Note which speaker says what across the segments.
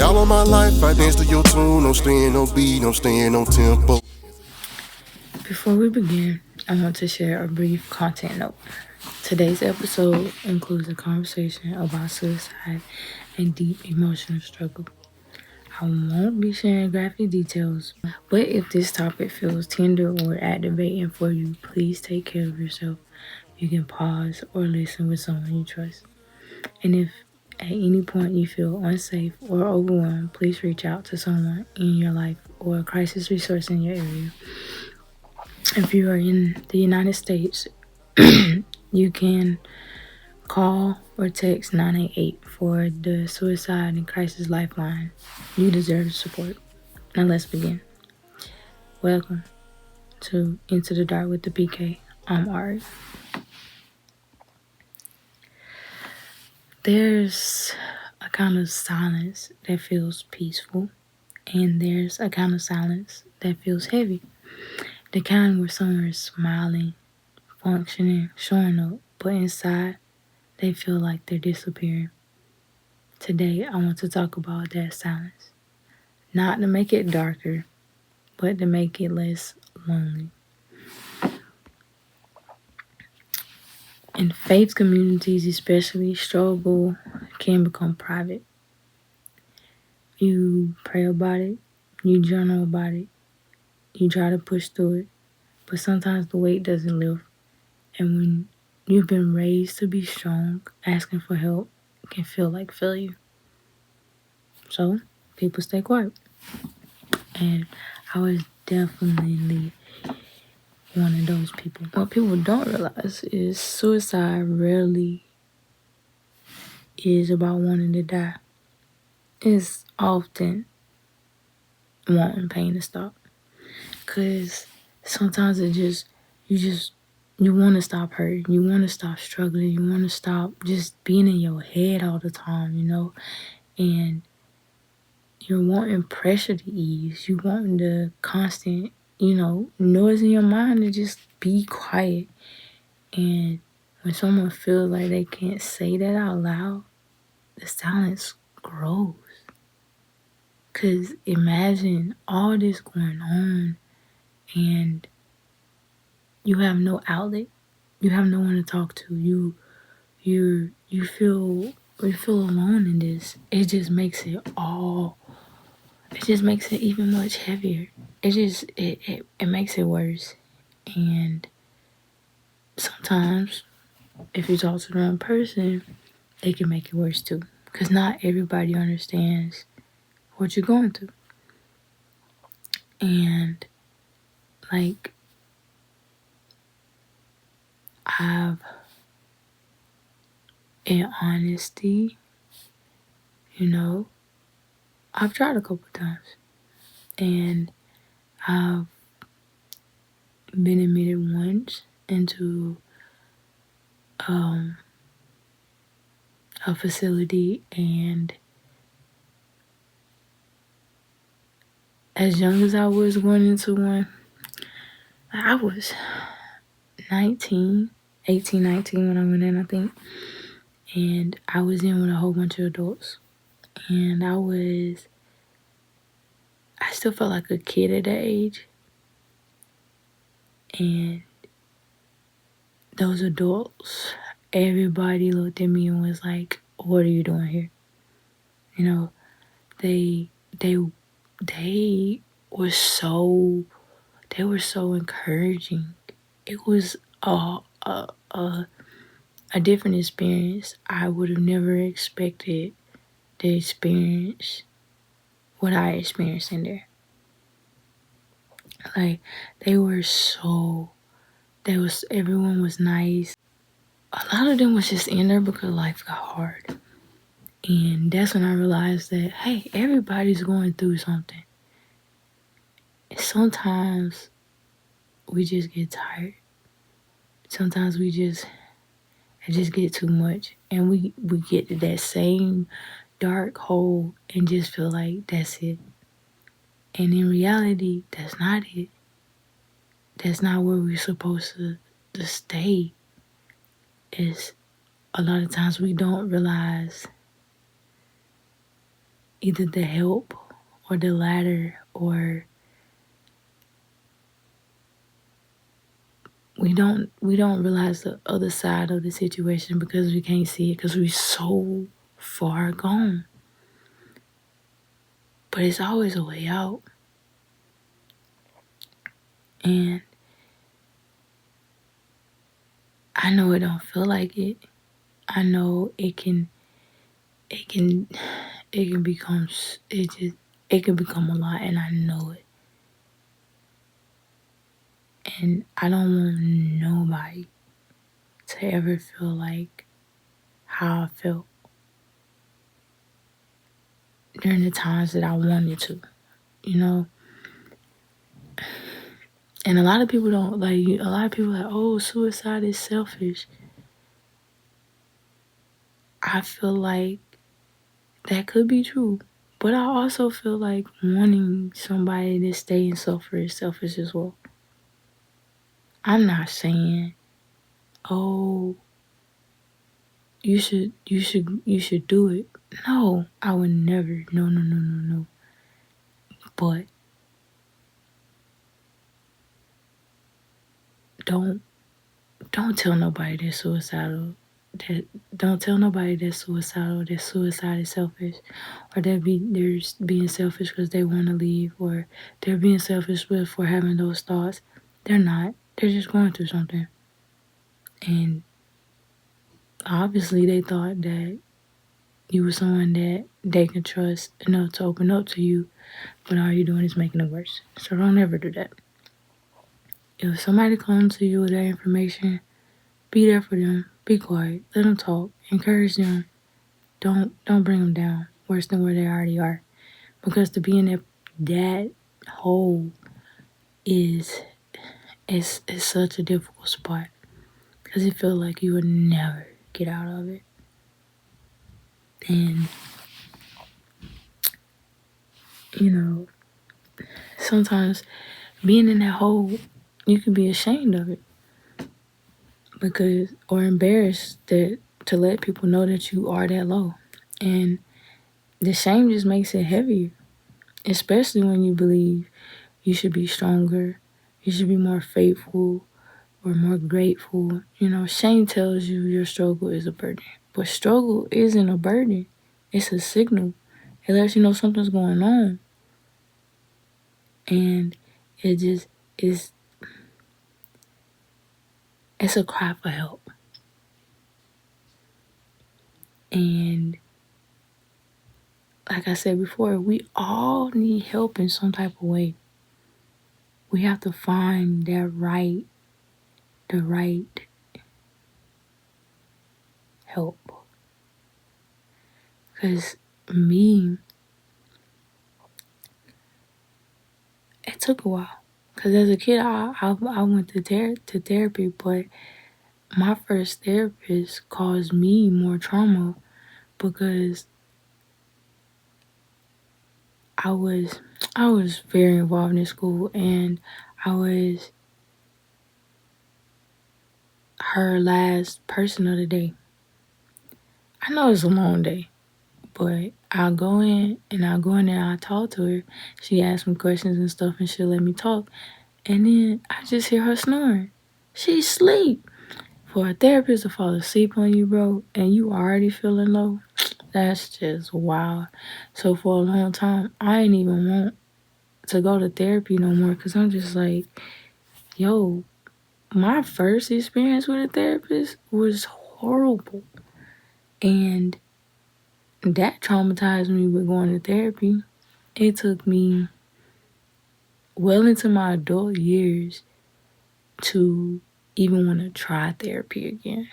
Speaker 1: All of my life I dance to your tune. Don't stay in no beat, don't stay in no tempo.
Speaker 2: Before we begin, I want to share a brief content note. Today's episode includes a conversation about suicide and deep emotional struggle. I won't be sharing graphic details, but if this topic feels tender or activating for you, please take care of yourself. You can pause or listen with someone you trust. And if at any point you feel unsafe or overwhelmed, please reach out to someone in your life or a crisis resource in your area. If you are in the United States, you can call or text 988 for the Suicide and Crisis Lifeline. You deserve support. Now let's begin. Welcome to Into the Dark with the PK. I'm Ari. There's a kind of silence that feels peaceful, and there's a kind of silence that feels heavy. The kind where someone is smiling, functioning, showing up, but inside they feel like they're disappearing. Today, I want to talk about that silence. Not to make it darker, but to make it less lonely. In faith communities, especially, struggle can become private. You pray about it, you journal about it, you try to push through it, but sometimes the weight doesn't lift. And when you've been raised to be strong, asking for help can feel like failure. So, people stay quiet. And I was definitely one of those people. What people don't realize is suicide rarely is about wanting to die. It's often wanting pain to stop. Cause sometimes you want to stop hurting. You want to stop struggling. You want to stop just being in your head all the time, and you're wanting pressure to ease. You wanting the constant, noise in your mind to just be quiet. And when someone feels like they can't say that out loud, the silence grows. Because imagine all this going on and you have no outlet. You have no one to talk to. You feel alone in this. It just makes it even much heavier. It makes it worse. And sometimes if you talk to the wrong person, it can make it worse too. Because not everybody understands what you're going through. And like I've in honesty, I've tried a couple times. And I've been admitted once into a facility, and as young as I was going into one, I was 19 when I went in, I think. And I was in with a whole bunch of adults. And I still felt like a kid at that age. And those adults, everybody looked at me and was like, "What are you doing here?" They were so encouraging. It was a different experience. I would have never expected to experience what I experienced in there. Like everyone was nice. A lot of them was just in there because life got hard. And that's when I realized that, hey, everybody's going through something. And sometimes we just get tired. Sometimes it just get too much. And we get to that same dark hole and just feel like that's it. And in reality, that's not it. That's not where we're supposed to stay. Is a lot of times we don't realize either the help or the latter, or we don't realize the other side of the situation because we can't see it because we're so far gone. But it's always a way out. And I know it don't feel like it. I know it can become it can become a lot, and I know it. And I don't want nobody to ever feel like how I felt during the times that I wanted to, you know. And a lot of people don't like. A lot of people are like, oh, suicide is selfish. I feel like that could be true, but I also feel like wanting somebody to stay and suffer is selfish as well. I'm not saying, oh, you should do it. No, I would never. No. But don't tell nobody they're suicidal. Don't tell nobody they're suicidal. That suicide is selfish, or they're being selfish because they want to leave, or they're being selfish for having those thoughts. They're not. They're just going through something, and obviously they thought that you were someone that they can trust enough to open up to you, but all you're doing is making it worse. So don't ever do that. If somebody comes to you with that information, be there for them. Be quiet. Let them talk. Encourage them. Don't bring them down worse than where they already are. Because to be in that hole is such a difficult spot. Because it feels like you would never get out of it. And you know, sometimes being in that hole, you can be ashamed of it. Because or embarrassed to let people know that you are that low. And the shame just makes it heavier. Especially when you believe you should be stronger, you should be more faithful or more grateful. You know, shame tells you your struggle is a burden. But struggle isn't a burden. It's a signal. It lets you know something's going on. And it just is, it's a cry for help. And like I said before, we all need help in some type of way. We have to find the right help. Because me, it took a while. Because as a kid, I went to therapy, but my first therapist caused me more trauma because I was very involved in school, and I was her last person of the day. I know it's a long day, but I'll go in there and I'll talk to her. She asks me questions and stuff, and she'll let me talk. And then I just hear her snoring. She's asleep. For a therapist to fall asleep on you, bro, and you already feeling low, that's just wild. So for a long time, I didn't even want to go to therapy no more because I'm just like, yo, my first experience with a therapist was horrible. And that traumatized me with going to therapy. It took me well into my adult years to even want to try therapy again.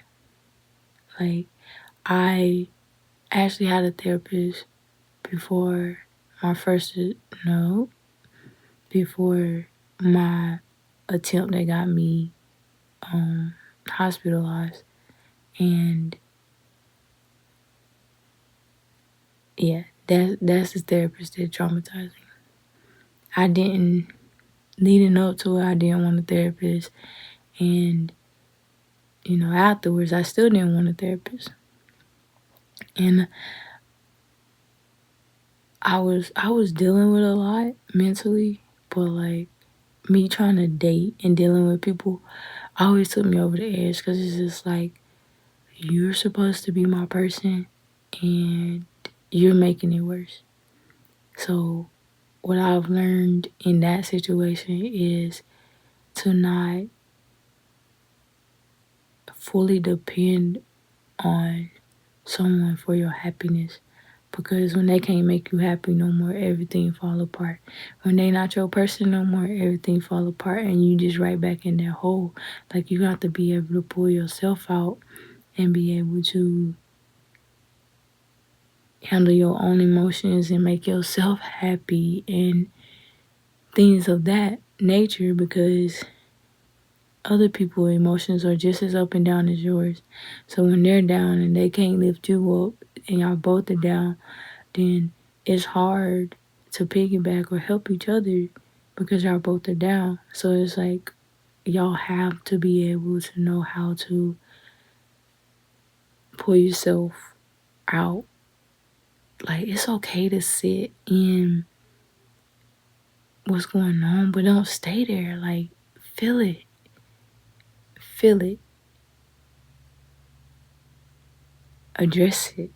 Speaker 2: Like, I actually had a therapist before before my attempt that got me hospitalized. And yeah, that's the therapist that traumatized me. I didn't, leading up to it, I didn't want a therapist. And, you know, afterwards, I still didn't want a therapist. And I was dealing with a lot mentally, but like me trying to date and dealing with people always took me over the edge because it's just like you're supposed to be my person and you're making it worse. So what I've learned in that situation is to not fully depend on someone for your happiness, because when they can't make you happy no more, everything fall apart. When they not your person no more, everything fall apart and you just right back in that hole. Like you have to be able to pull yourself out and be able to handle your own emotions and make yourself happy and things of that nature, because other people's emotions are just as up and down as yours. So when they're down and they can't lift you up and y'all both are down, then it's hard to piggyback or help each other because y'all both are down. So it's like y'all have to be able to know how to pull yourself out. Like it's okay to sit in what's going on, but don't stay there. Like feel it. Feel it. Address it.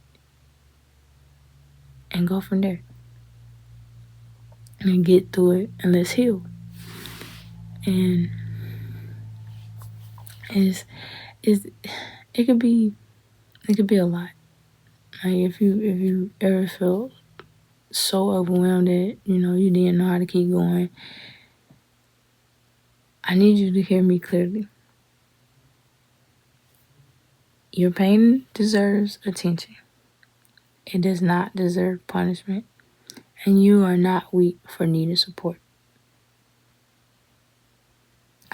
Speaker 2: And go from there. And get through it and let's heal. And it's it could be a lot. Like if you ever felt so overwhelmed that you didn't know how to keep going, I need you to hear me clearly. Your pain deserves attention. It does not deserve punishment, and you are not weak for needing support.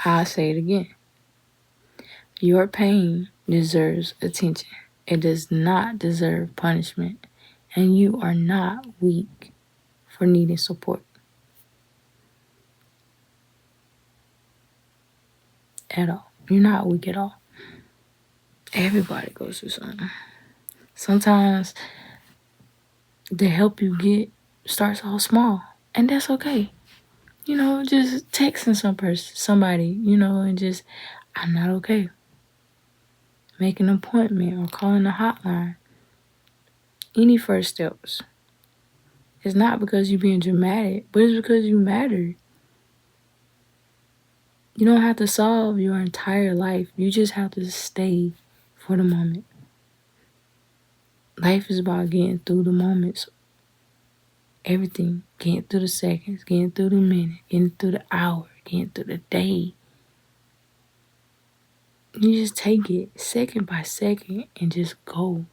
Speaker 2: I'll say it again. Your pain deserves attention. It does not deserve punishment, and you are not weak for needing support. At all. You're not weak at all. Everybody goes through something. Sometimes the help you get starts off small, and that's okay. Just texting somebody, and just, I'm not okay. Make an appointment or calling a hotline. Any first steps. It's not because you're being dramatic, but it's because you matter. You don't have to solve your entire life. You just have to stay for the moment. Life is about getting through the moments. Everything. Getting through the seconds, getting through the minute, getting through the hour, getting through the day. You just take it second by second and just go.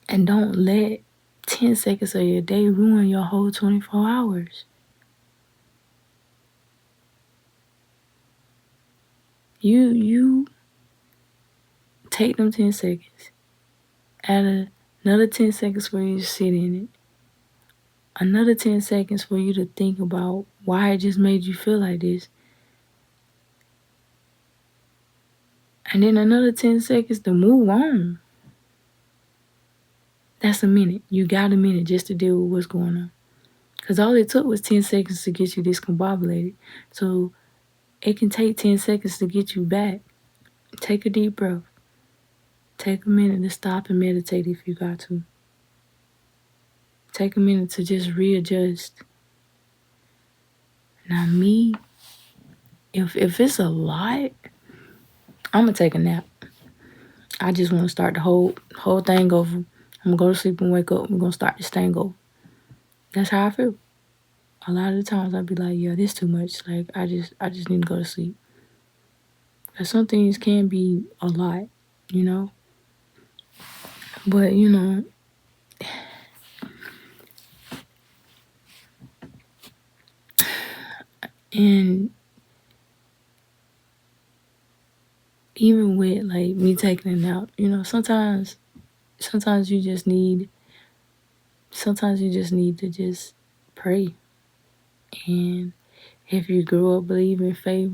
Speaker 2: And don't let 10 seconds of your day ruin your whole 24 hours. You take them 10 seconds. Add another 10 seconds for you to sit in it. Another 10 seconds for you to think about why it just made you feel like this. And then another 10 seconds to move on. That's a minute. You got a minute just to deal with what's going on. Because all it took was 10 seconds to get you discombobulated. So it can take 10 seconds to get you back. Take a deep breath. Take a minute to stop and meditate if you got to. Take a minute to just readjust. Now me, if it's a lot, I'm going to take a nap. I just want to start the whole thing over. I'm going to go to sleep and wake up. We're going to start this thing over. That's how I feel. A lot of the times I'll be like, yeah, this too much. Like, I just need to go to sleep. Because some things can be a lot, But, and even with, like, me taking a nap, sometimes you just need to just pray. And if you grew up believing faith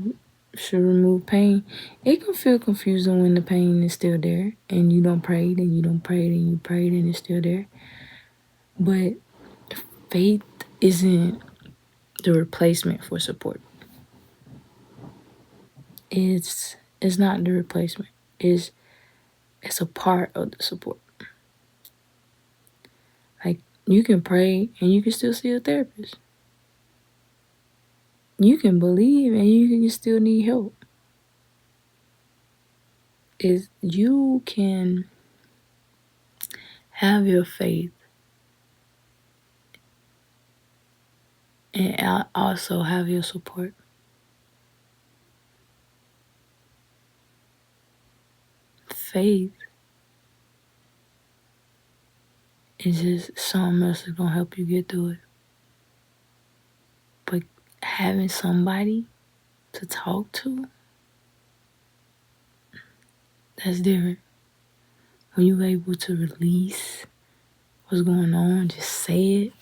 Speaker 2: should remove pain, it can feel confusing when the pain is still there and you don't pray, and you don't pray, and you prayed and it's still there. But faith isn't the replacement for support. It's not the replacement. It's a part of the support. Like, you can pray and you can still see a therapist. You can believe and you can still need help. You can have your faith and also have your support. Faith is just something else that's gonna help you get through it. But having somebody to talk to, that's different. When you're able to release what's going on, just say it,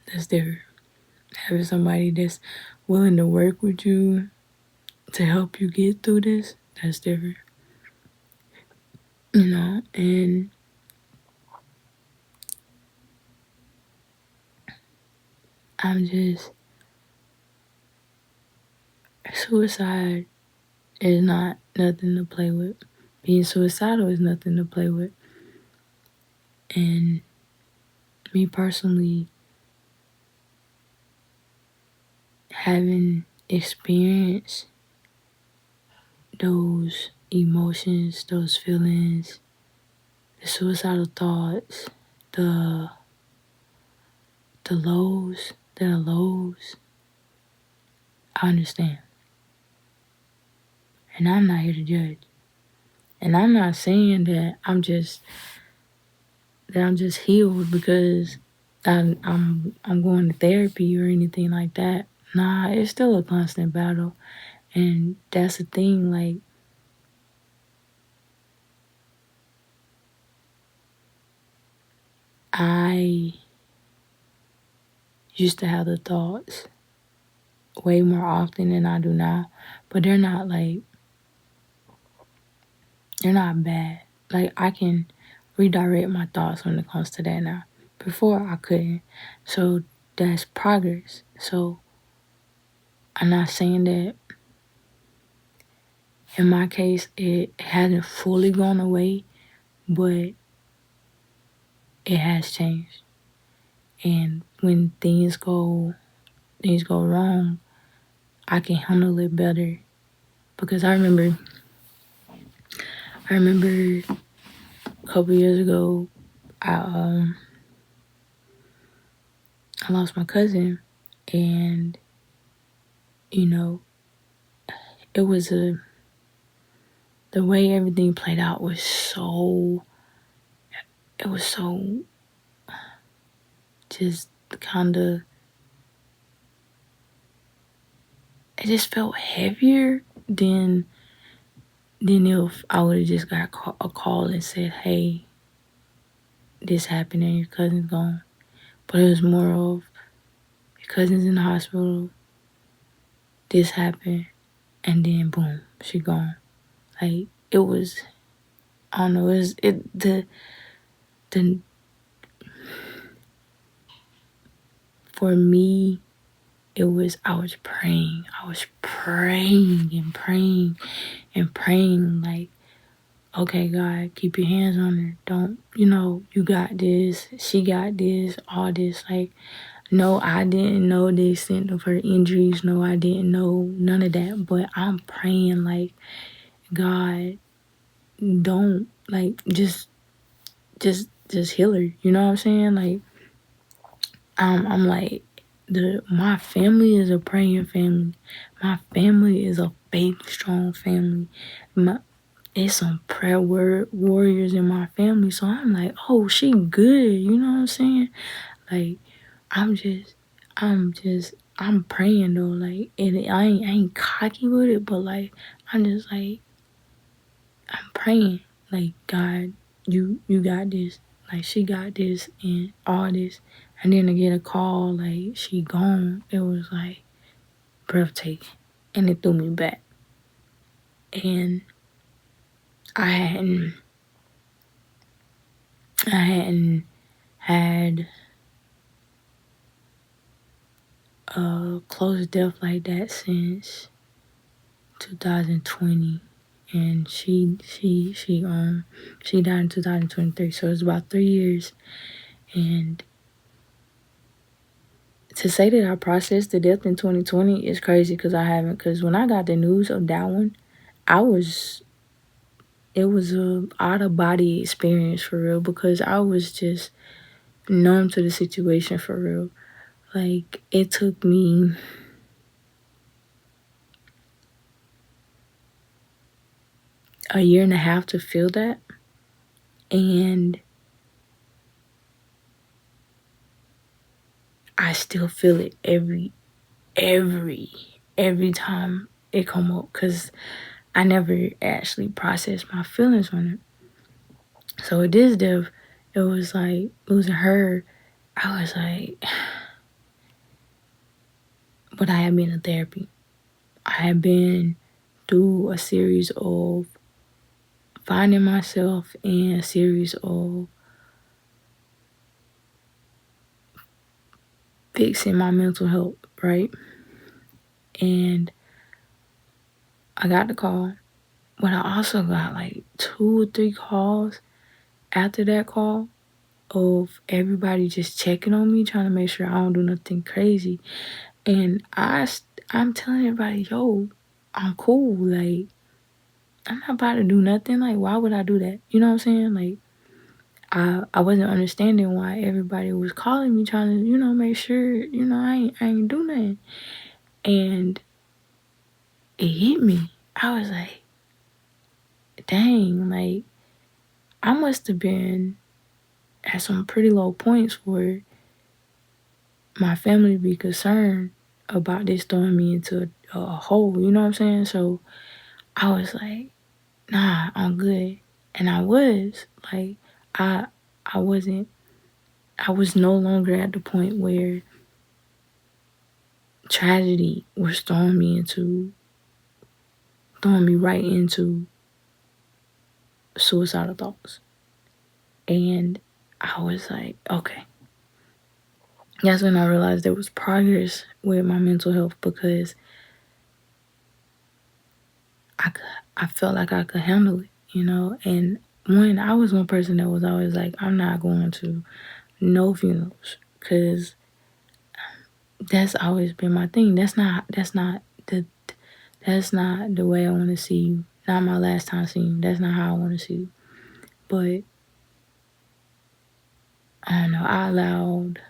Speaker 2: that's different. Having somebody that's willing to work with you to help you get through this, that's different. And suicide is not nothing to play with. Being suicidal is nothing to play with. And me personally, having experienced those emotions, those feelings, the suicidal thoughts, the lows that are lows, I understand. And I'm not here to judge. And I'm not saying that I'm just healed because I'm going to therapy or anything like that. Nah, it's still a constant battle. And that's the thing, like, I used to have the thoughts way more often than I do now, but they're not bad. Like, I can redirect my thoughts when it comes to that now. Before I couldn't. So that's progress. So I'm not saying that in my case it hasn't fully gone away, but it has changed. And when things go wrong, I can handle it better. Because I remember a couple years ago, I lost my cousin, and it was the way everything played out was so just kind of, it just felt heavier than if I would have just got a call and said, hey, this happened and your cousin's gone. But it was more of, your cousin's in the hospital, this happened, and then boom, she gone. Like, it was, I don't know, for me, I was praying and praying and praying, like, okay, God, keep your hands on her. Don't, you got this, she got this, all this. Like, no, I didn't know the extent of her injuries. No, I didn't know none of that. But I'm praying, like, God, don't, like, just heal her. You know what I'm saying? Like, I'm like, my family is a praying family. My family is a faith strong family. It's some prayer warriors in my family. So I'm like, oh, she good. You know what I'm saying? Like, I'm praying though. Like, I ain't cocky with it, but like, I'm just like, I'm praying. Like, God, you got this. Like, she got this and all this. And then to get a call, like, she gone, it was like breathtaking. And it threw me back. And I hadn't I hadn't had a close death like that since 2020, and she died in 2023. So it's about 3 years. And to say that I processed the death in 2020 is crazy because I haven't. Because when I got the news of that one, it was a out of body experience for real, because I was just numb to the situation for real. Like, it took me a year and a half to feel that, and I still feel it every time it come up, because I never actually processed my feelings on it. So with this death, it was like losing her. I was like, but I had been in therapy. I had been through a series of finding myself and a series of fixing my mental health, right? And I got the call, but I also got like 2 or 3 calls after that call of everybody just checking on me, trying to make sure I don't do nothing crazy. And I'm telling everybody, yo, I'm cool. Like, I'm not about to do nothing. Like, why would I do that? You know what I'm saying? Like, I wasn't understanding why everybody was calling me, trying to, make sure, I ain't do nothing. And it hit me. I was like, dang, like, I must have been at some pretty low points where my family be concerned about this throwing me into a hole, you know what I'm saying? So I was like, nah, I'm good. And I was like, I was no longer at the point where tragedy was throwing me right into suicidal thoughts. And I was like, okay. That's when I realized there was progress with my mental health, because I felt like I could handle it, And I was one person that was always like, I'm not going to no funerals, because that's always been my thing. That's not the way I want to see you. Not my last time seeing you. That's not how I want to see you. But I don't know. I allowed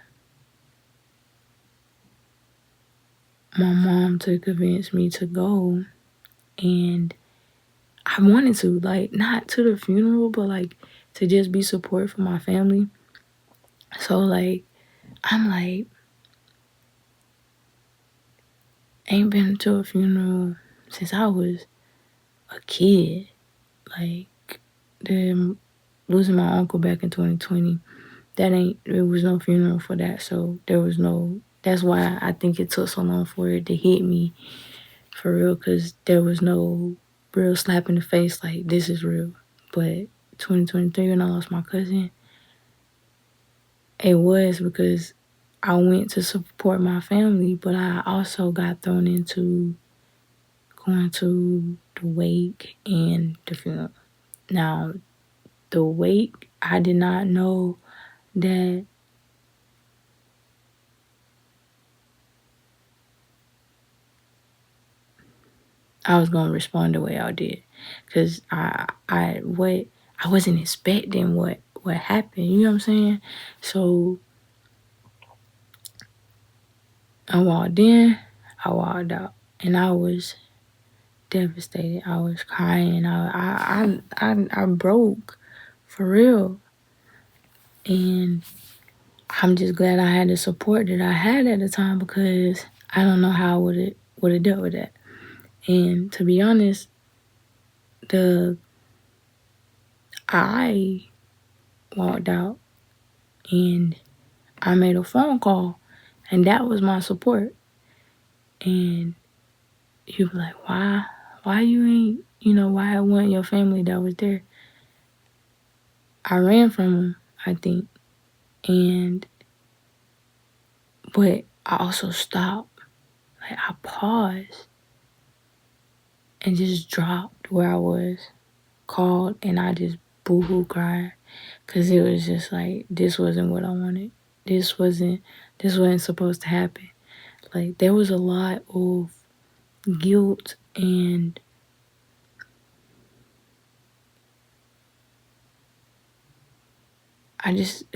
Speaker 2: my mom to convince me to go, and I wanted to, like, not to the funeral, but like to just be support for my family. So like, I'm like, ain't been to a funeral since I was a kid. Like, then losing my uncle back in 2020, there was no funeral for that. So that's why I think it took so long for it to hit me for real, because there was no real slap in the face like, this is real. But 2023, when I lost my cousin, it was because I went to support my family, but I also got thrown into going to the wake and the funeral. Now, the wake, I did not know that I was gonna respond the way I did, because I wasn't expecting what happened. You know what I'm saying? So I walked in, I walked out, and I was devastated. I was crying. I broke for real, and I'm just glad I had the support that I had at the time, because I don't know how I would have dealt with that. And to be honest, I walked out and I made a phone call, and that was my support. And you be like, why you ain't, why it wasn't your family that was there? I ran from them. I think. But I also stopped. Like, I paused and just dropped where I was, called, and I just boo-hoo cried. Because it was just like, this wasn't what I wanted. This wasn't supposed to happen. Like, there was a lot of guilt and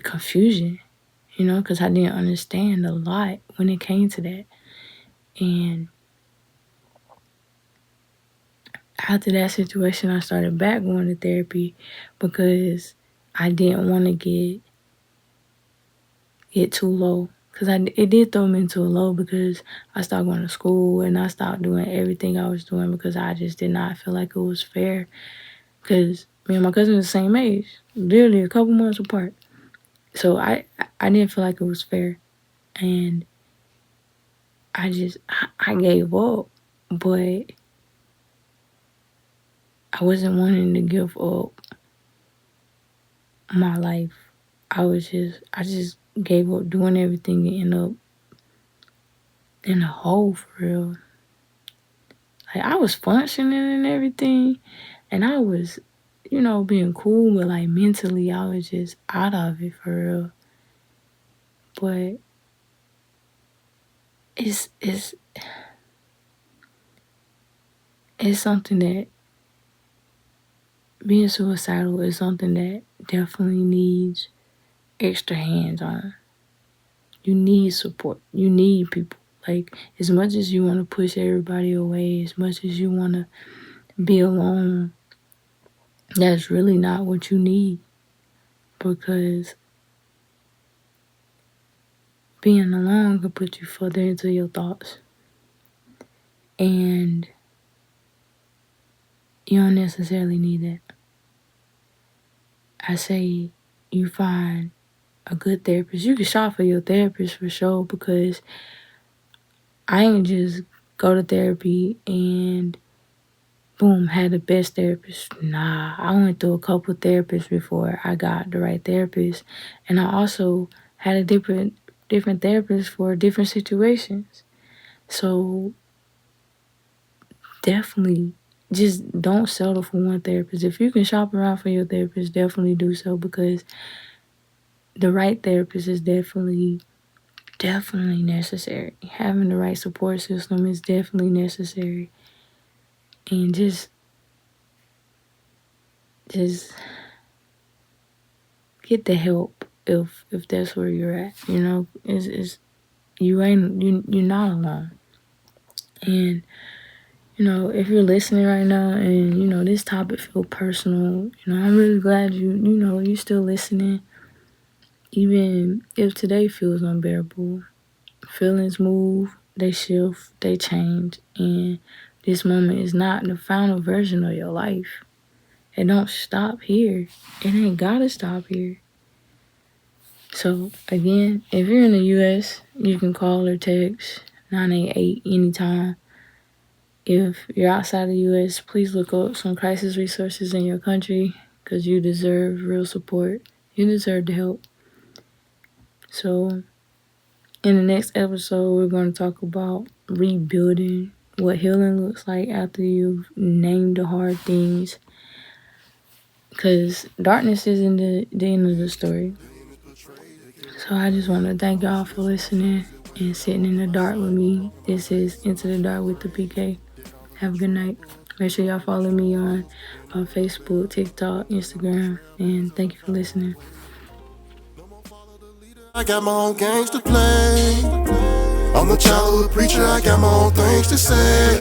Speaker 2: confusion, because I didn't understand a lot when it came to that. And after that situation, I started back going to therapy because I didn't want to get too low. Because it did throw me into a low because I stopped going to school and I stopped doing everything I was doing because I just did not feel like it was fair. Because me and my cousin are the same age, literally a couple months apart. So I didn't feel like it was fair. And I gave up. But I wasn't wanting to give up my life. I just gave up doing everything and end up in a hole for real. Like, I was functioning and everything, and I was, being cool, but like mentally, I was just out of it for real. But it's something that being suicidal is something that definitely needs extra hands on. You need support. You need people. Like, as much as you want to push everybody away, as much as you want to be alone, that's really not what you need. Because being alone can put you further into your thoughts. And you don't necessarily need that. I say you find a good therapist. You can shop for your therapist for sure, because I ain't just go to therapy and boom, had the best therapist. Nah, I went through a couple therapists before I got the right therapist. And I also had a different therapist for different situations. So definitely just don't settle for one therapist. If you can shop around for your therapist, definitely do so, because the right therapist is definitely necessary. Having the right support system is definitely necessary. And just get the help if that's where you're at. You're not alone. And if you're listening right now and this topic feels personal, I'm really glad you're still listening. Even if today feels unbearable, feelings move, they shift, they change, and this moment is not the final version of your life. It don't stop here. It ain't gotta stop here. So again, if you're in the U.S., you can call or text 988 anytime. If you're outside the U.S., please look up some crisis resources in your country, because you deserve real support. You deserve the help. So in the next episode, we're going to talk about rebuilding, what healing looks like after you've named the hard things. Because darkness isn't the end of the story. So I just want to thank y'all for listening and sitting in the dark with me. This is Into the Dark with the PK. Have a good night. Make sure y'all follow me on Facebook, TikTok, Instagram, and thank you for listening.
Speaker 1: I got my own games to play. I'm the childhood preacher, I got my own things to say.